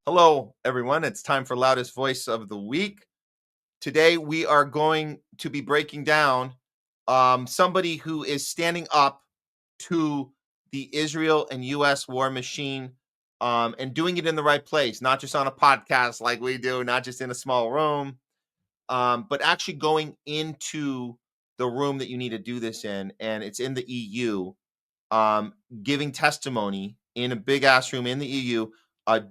Hello, everyone. It's time for Loudest Voice of the Week. Today, we are going to be breaking down somebody who is standing up to the Israel and U.S. war machine and doing it in the right place, not just on a podcast like we do, not just in a small room, but actually going into the room that you need to do this in. And it's in the EU, giving testimony in a big ass room in the EU.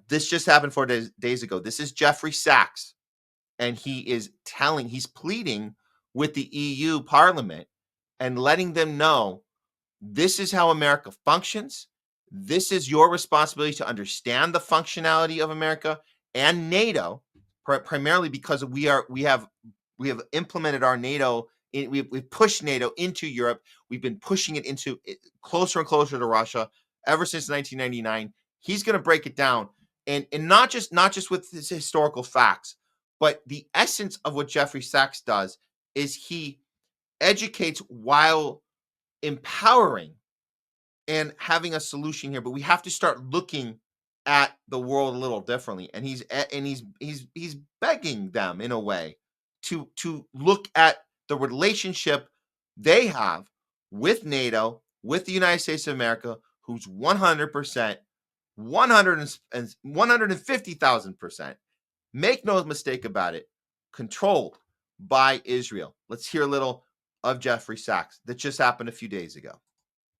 This just happened 4 days ago. This is Jeffrey Sachs, and he's pleading with the EU Parliament and letting them know this is how America functions. This is your responsibility to understand the functionality of America and NATO, primarily because we have implemented our NATO. We've pushed NATO into Europe. We've been pushing it into closer and closer to Russia ever since 1999. He's going to break it down, and not just with his historical facts, but the essence of what Jeffrey Sachs does is he educates while empowering and having a solution here. But we have to start looking at the world a little differently, and he's begging them in a way to look at the relationship they have with NATO, with the United States of America, who's 100%, 150,000%, make no mistake about it, controlled by Israel. Let's hear a little of Jeffrey Sachs that just happened a few days ago.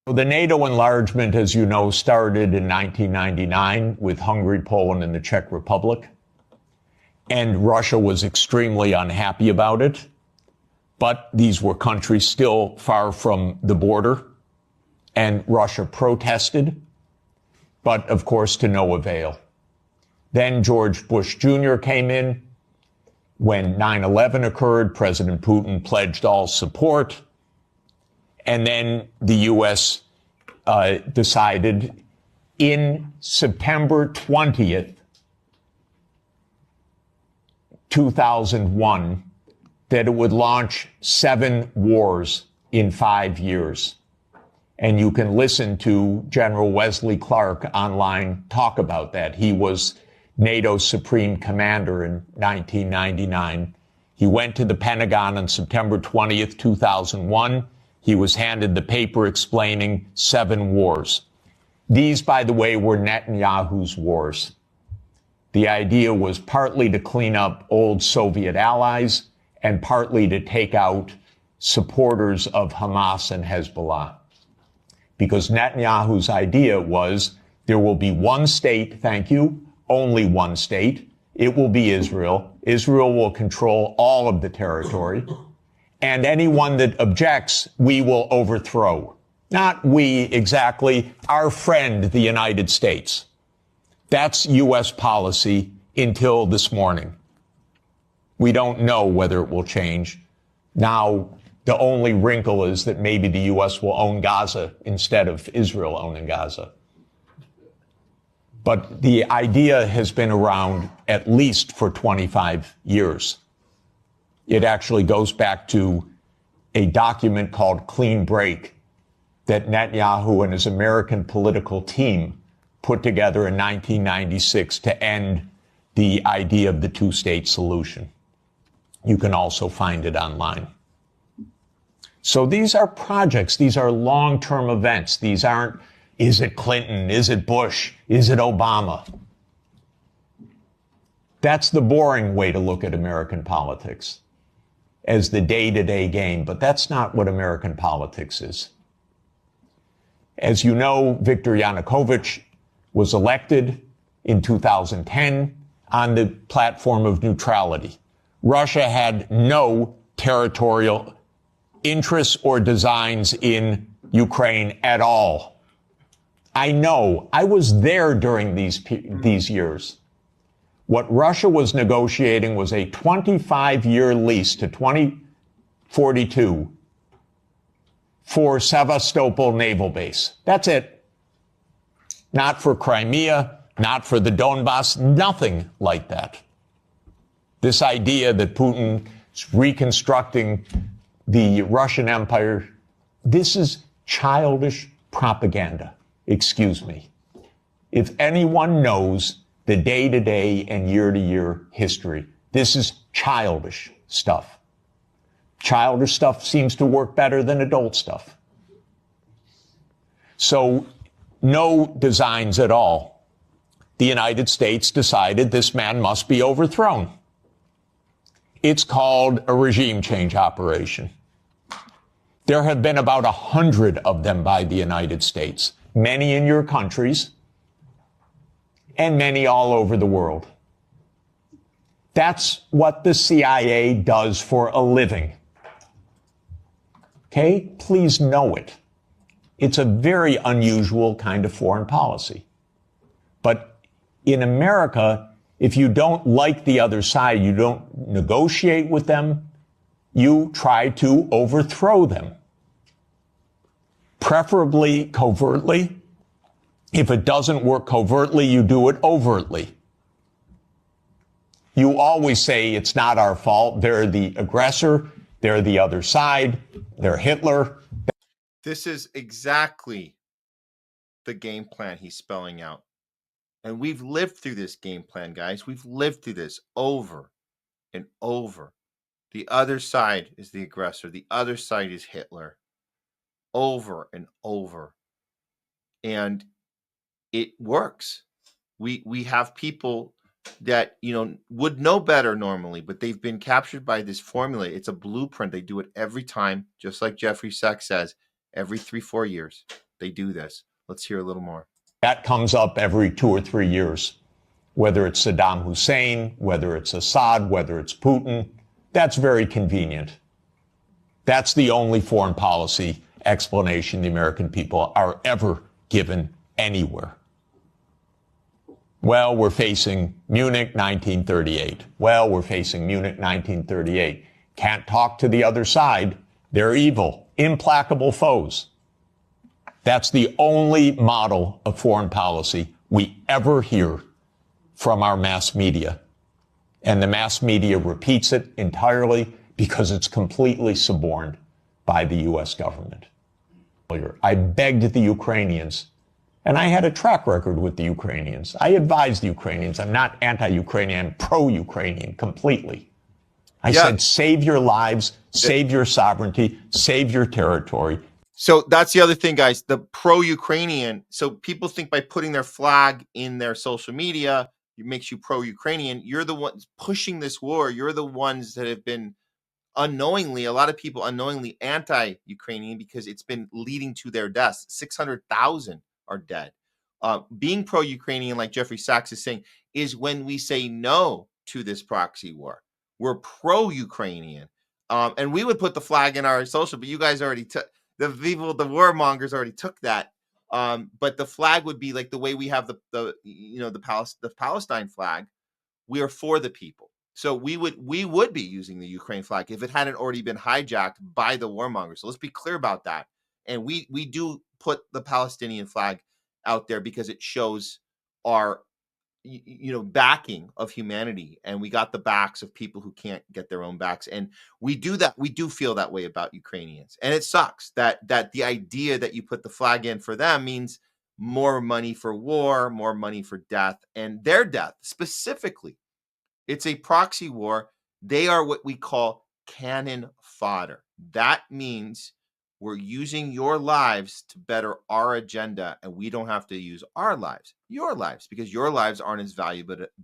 The NATO enlargement, as you know, started in 1999 with Hungary, Poland, and the Czech Republic. And Russia was extremely unhappy about it. But these were countries still far from the border. And Russia protested, but of course to no avail. Then George Bush Jr. came in. When 9/11 occurred, President Putin pledged all support. And then the U.S. Decided in September 20th, 2001, that it would launch 7 wars in 5 years. And you can listen to General Wesley Clark online talk about that. He was NATO's supreme commander in 1999. He went to the Pentagon on September 20th, 2001. He was handed the paper explaining 7 wars. These, by the way, were Netanyahu's wars. The idea was partly to clean up old Soviet allies and partly to take out supporters of Hamas and Hezbollah. Because Netanyahu's idea was there will be one state, thank you, only one state. It will be Israel. Israel will control all of the territory. And anyone that objects, we will overthrow. Not we exactly, our friend, the United States. That's U.S. policy until this morning. We don't know whether it will change. Now, the only wrinkle is that maybe the U.S. will own Gaza instead of Israel owning Gaza. But the idea has been around at least for 25 years. It actually goes back to a document called Clean Break that Netanyahu and his American political team put together in 1996 to end the idea of the two-state solution. You can also find it online. So these are projects. These are long-term events. These aren't, is it Clinton? Is it Bush? Is it Obama? That's the boring way to look at American politics, as the day-to-day game. But that's not what American politics is. As you know, Viktor Yanukovych was elected in 2010 on the platform of neutrality. Russia had no territorial interests or designs in Ukraine at all. I know. I was there during these years. What Russia was negotiating was a 25-year lease to 2042 for Sevastopol Naval Base. That's it. Not for Crimea, not for the Donbass, nothing like that. This idea that Putin is reconstructing the Russian Empire, this is childish propaganda. Excuse me. If anyone knows the day-to-day and year-to-year history. This is childish stuff. Childish stuff seems to work better than adult stuff. So no designs at all. The United States decided this man must be overthrown. It's called a regime change operation. There have been about 100 of them by the United States, many in your countries and many all over the world. That's what the CIA does for a living. Okay? Please know it. It's a very unusual kind of foreign policy. But in America, if you don't like the other side, you don't negotiate with them, you try to overthrow them. Preferably covertly. If it doesn't work covertly, you do it overtly. You always say it's not our fault. They're the aggressor. They're the other side. They're Hitler. This is exactly the game plan he's spelling out. And we've lived through this game plan, guys. We've lived through this over and over. The other side is the aggressor. The other side is Hitler. Over and over. And it works. We have people that, would know better normally, but they've been captured by this formula. It's a blueprint. They do it every time, just like Jeffrey Sachs says, every 3-4 years. They do this. Let's hear a little more. That comes up every 2 or 3 years, whether it's Saddam Hussein, whether it's Assad, whether it's Putin. That's very convenient. That's the only foreign policy explanation the American people are ever given anywhere. Well, we're facing Munich 1938. Well, we're facing Munich 1938. Can't talk to the other side. They're evil, implacable foes. That's the only model of foreign policy we ever hear from our mass media. And the mass media repeats it entirely because it's completely suborned by the U.S. government. I begged the Ukrainians, and I had a track record with the Ukrainians. I advised the Ukrainians. I'm not anti-Ukrainian, I'm pro-Ukrainian completely. I said, save your lives, save your sovereignty, save your territory. So that's the other thing, guys, the pro-Ukrainian. So people think by putting their flag in their social media, it makes you pro-Ukrainian. You're the ones pushing this war. You're the ones that have been unknowingly, a lot of people unknowingly anti-Ukrainian because it's been leading to their deaths. 600,000 are dead. Being pro-Ukrainian, like Jeffrey Sachs is saying, is when we say no to this proxy war. We're pro-Ukrainian. And we would put the flag in our social, but you guys already took, the warmongers already took that. But the flag would be like the way we have the Palestine flag. We are for the people. So we would be using the Ukraine flag if it hadn't already been hijacked by the warmongers. So let's be clear about that. And we do put the Palestinian flag out there because it shows our backing of humanity, and we got the backs of people who can't get their own backs. And we do that. We do feel that way about Ukrainians, and it sucks that the idea that you put the flag in for them means more money for war, more money for death, and their death specifically. It's a proxy war. They are what we call cannon fodder. That means we're using your lives to better our agenda, and we don't have to use our lives, your lives, because your lives aren't as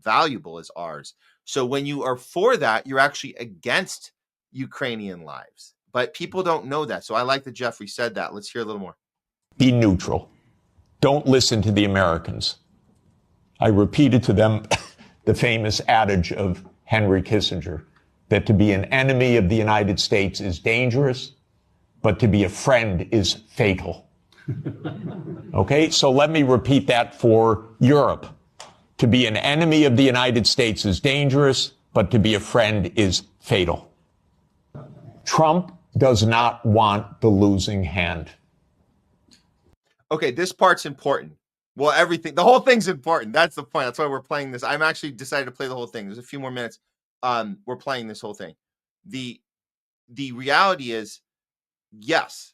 valuable as ours. So when you are for that, you're actually against Ukrainian lives. But people don't know that. So I like that Jeffrey said that. Let's hear a little more. Be neutral. Don't listen to the Americans. I repeated to them the famous adage of Henry Kissinger, that to be an enemy of the United States is dangerous, but to be a friend is fatal. Okay, so let me repeat that for Europe. To be an enemy of the United States is dangerous, but to be a friend is fatal. Trump does not want the losing hand. Okay, this part's important. Well, the whole thing's important. That's the point. That's why we're playing this. I'm actually decided to play the whole thing. There's a few more minutes. We're playing this whole thing. The reality is, yes,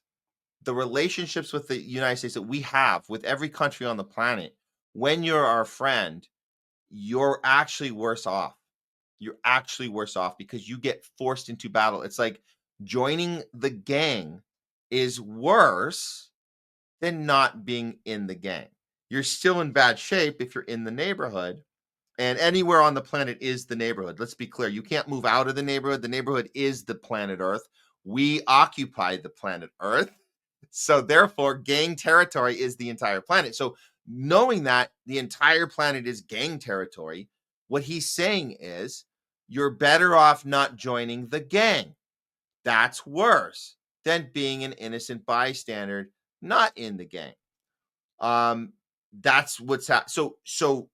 the relationships with the United States that we have with every country on the planet, when you're our friend, you're actually worse off. You're actually worse off because you get forced into battle. It's like joining the gang is worse than not being in the gang. You're still in bad shape if you're in the neighborhood, and anywhere on the planet is the neighborhood. Let's be clear. You can't move out of the neighborhood. The neighborhood is the planet Earth. We occupy the planet Earth. So therefore, gang territory is the entire planet. So knowing that the entire planet is gang territory, what he's saying is you're better off not joining the gang. That's worse than being an innocent bystander not in the gang. That's what's so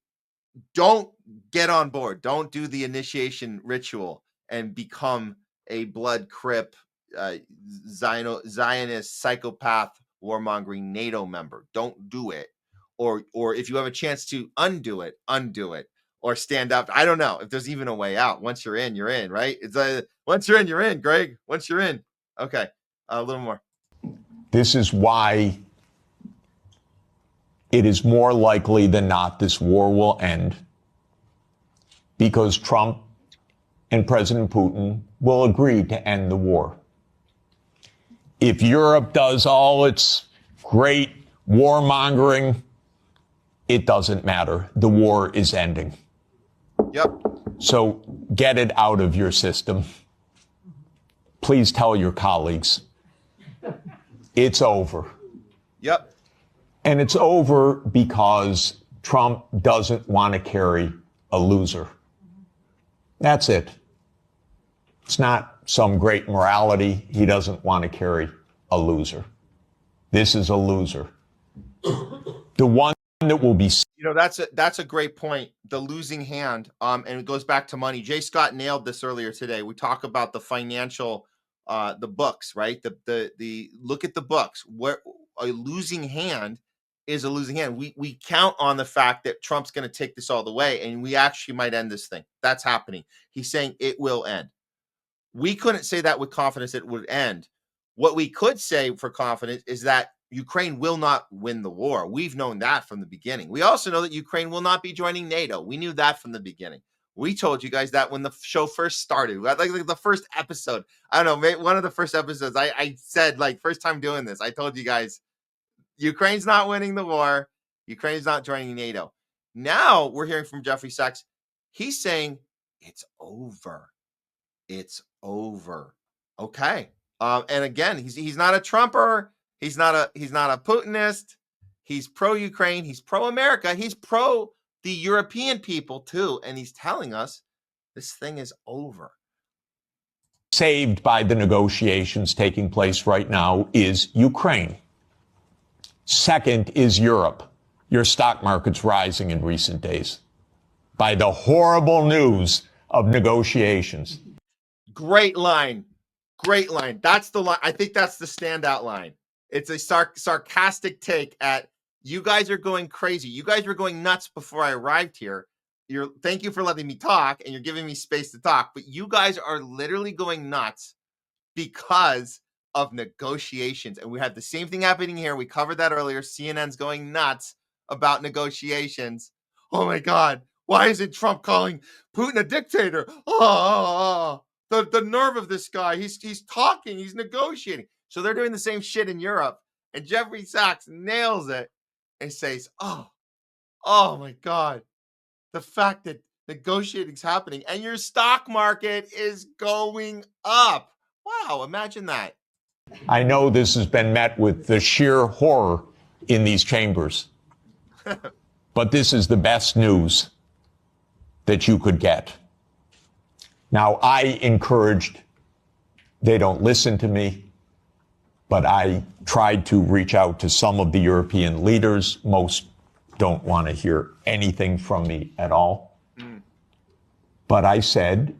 don't get on board. Don't do the initiation ritual and become a blood crip, Zionist psychopath warmongering NATO member. Don't do it. Or if you have a chance to undo it, or stand up. I don't know if there's even a way out. Once you're in, right? It's once you're in, Greg. Once you're in. Okay, a little more. This is why it is more likely than not this war will end, because Trump and President Putin will agree to end the war. If Europe does all its great warmongering, it doesn't matter. The war is ending. Yep. So get it out of your system. Please tell your colleagues. It's over. Yep. And it's over because Trump doesn't want to carry a loser. That's it. It's not some great morality. He doesn't want to carry a loser. This is a loser. The one that will be... That's a great point. The losing hand, and it goes back to money. Jay Scott nailed this earlier today. We talk about the financial, the books, right? The look at the books. Where a losing hand is a losing hand. We count on the fact that Trump's going to take this all the way, and we actually might end this thing. That's happening. He's saying it will end. We couldn't say that with confidence it would end. What we could say for confidence is that Ukraine will not win the war. We've known that from the beginning. We also know that Ukraine will not be joining NATO. We knew that from the beginning. We told you guys that when the show first started, like the first episode. I don't know, one of the first episodes, I said, like, first time doing this, I told you guys, Ukraine's not winning the war. Ukraine's not joining NATO. Now we're hearing from Jeffrey Sachs. He's saying it's over. It's over. Okay. And again, he's not a Trumper. He's not a Putinist. He's pro-Ukraine. He's pro-America. He's pro the European people too. And he's telling us this thing is over. Saved by the negotiations taking place right now is Ukraine. Second is Europe. Your stock market's rising in recent days by the horrible news of negotiations. Great line. Great line. That's the line. I think that's the standout line. It's a sarcastic take at, you guys are going crazy. You guys were going nuts before I arrived here. Thank you for letting me talk, and you're giving me space to talk. But you guys are literally going nuts because of negotiations. And we had the same thing happening here. We covered that earlier. CNN's going nuts about negotiations. Oh my God. Why isn't Trump calling Putin a dictator? The nerve of this guy. He's talking. He's negotiating. So they're doing the same shit in Europe. And Jeffrey Sachs nails it and says, oh my God. The fact that negotiating's happening and your stock market is going up. Wow, imagine that. I know this has been met with the sheer horror in these chambers, but this is the best news that you could get. Now, I encouraged, they don't listen to me, but I tried to reach out to some of the European leaders. Most don't want to hear anything from me at all. But I said,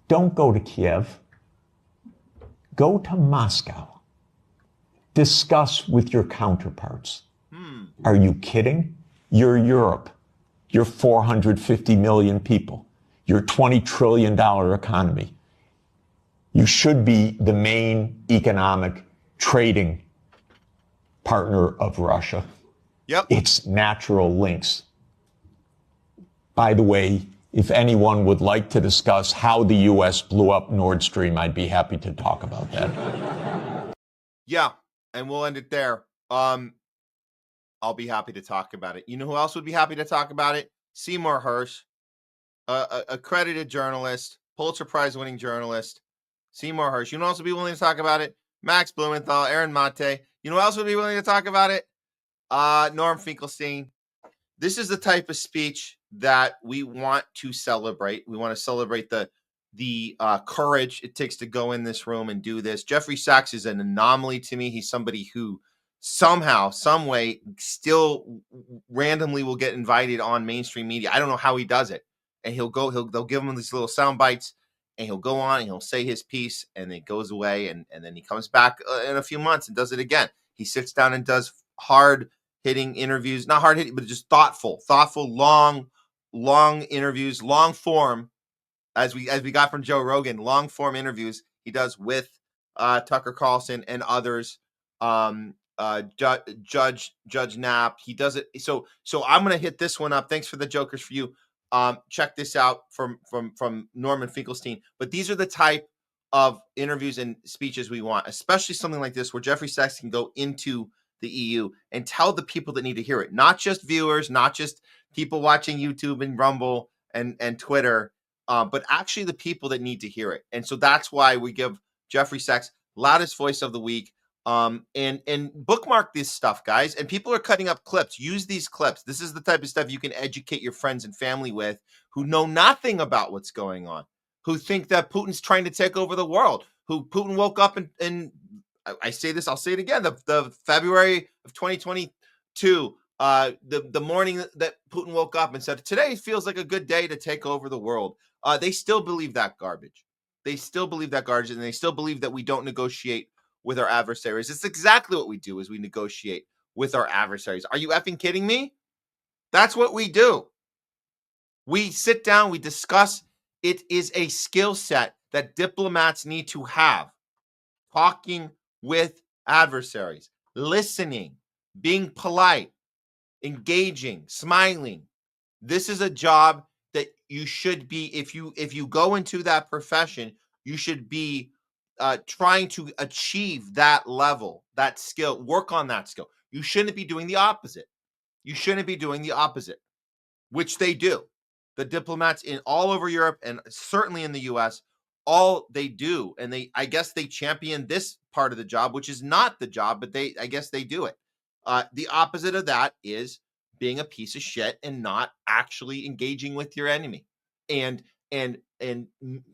don't go to Kiev. Go to Moscow. Discuss with your counterparts. Are you kidding? You're Europe. You're 450 million people. You're $20 trillion economy. You should be the main economic trading partner of Russia. Yep. Its natural links By the way, if anyone would like to discuss how the U.S. blew up Nord Stream, I'd be happy to talk about that. Yeah, and we'll end it there. I'll be happy to talk about it. You know who else would be happy to talk about it? Seymour Hersh, accredited journalist, Pulitzer Prize winning journalist. Seymour Hersh. You know who else would be willing to talk about it? Max Blumenthal, Aaron Mate. You know who else would be willing to talk about it? Norm Finkelstein. This is the type of speech that we want to celebrate. We want to celebrate the courage it takes to go in this room and do this. Jeffrey Sachs is an anomaly to me. He's somebody who somehow, some way, still randomly will get invited on mainstream media. I don't know how he does it. And they'll give him these little sound bites, and he'll go on and he'll say his piece, and it goes away, and then he comes back in a few months and does it again. He sits down and does hard-hitting interviews, not hard-hitting, but just thoughtful, long interviews, long form, as we got from Joe Rogan, long form interviews he does with Tucker Carlson and others. Judge Knapp, he does it. So I'm gonna hit this one up. Thanks for the jokers for you. Check this out from Norman Finkelstein. But these are the type of interviews and speeches we want, especially something like this where Jeffrey Sachs can go into the EU and tell the people that need to hear it, not just viewers, not just people watching YouTube and Rumble and Twitter, but actually the people that need to hear it. And so that's why we give Jeffrey Sachs loudest voice of the week. And bookmark this stuff, guys. And people are cutting up clips. Use these clips. This is the type of stuff you can educate your friends and family with who know nothing about what's going on, who think that Putin's trying to take over the world, who Putin woke up and I say this, I'll say it again, the February of 2022, the morning that Putin woke up and said, today feels like a good day to take over the world. They still believe that garbage. They still believe that garbage, and they still believe that we don't negotiate with our adversaries. It's exactly what we do, is we negotiate with our adversaries. Are you effing kidding me? That's what we do. We sit down, we discuss. It is a skill set that diplomats need to have. Talking with adversaries, listening, being polite, engaging, smiling. This is a job that you should be, if you go into that profession, you should be trying to achieve that level, that skill, work on that skill. You shouldn't be doing the opposite. You shouldn't be doing the opposite, which they do. The diplomats in all over Europe and certainly in the US, all they do, and I guess they champion this part of the job, which is not the job, but I guess they do it. The opposite of that is being a piece of shit and not actually engaging with your enemy and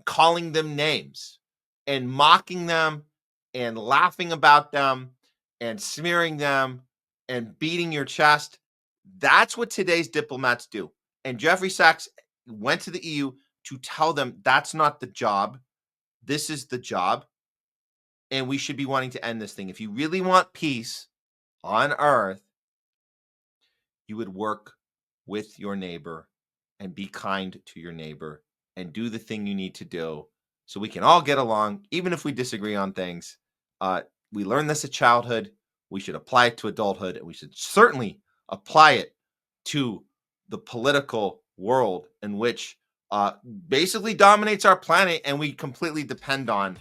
calling them names and mocking them and laughing about them and smearing them and beating your chest. That's what today's diplomats do. And Jeffrey Sachs went to the EU to tell them that's not the job. This is the job. And we should be wanting to end this thing. If you really want peace on earth, you would work with your neighbor and be kind to your neighbor and do the thing you need to do so we can all get along, even if we disagree on things. We learned this at childhood. We should apply it to adulthood, and we should certainly apply it to the political world in which basically dominates our planet and we completely depend on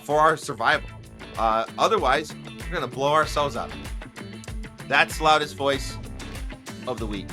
for our survival. Otherwise, we're going to blow ourselves up. That's loudest voice of the week.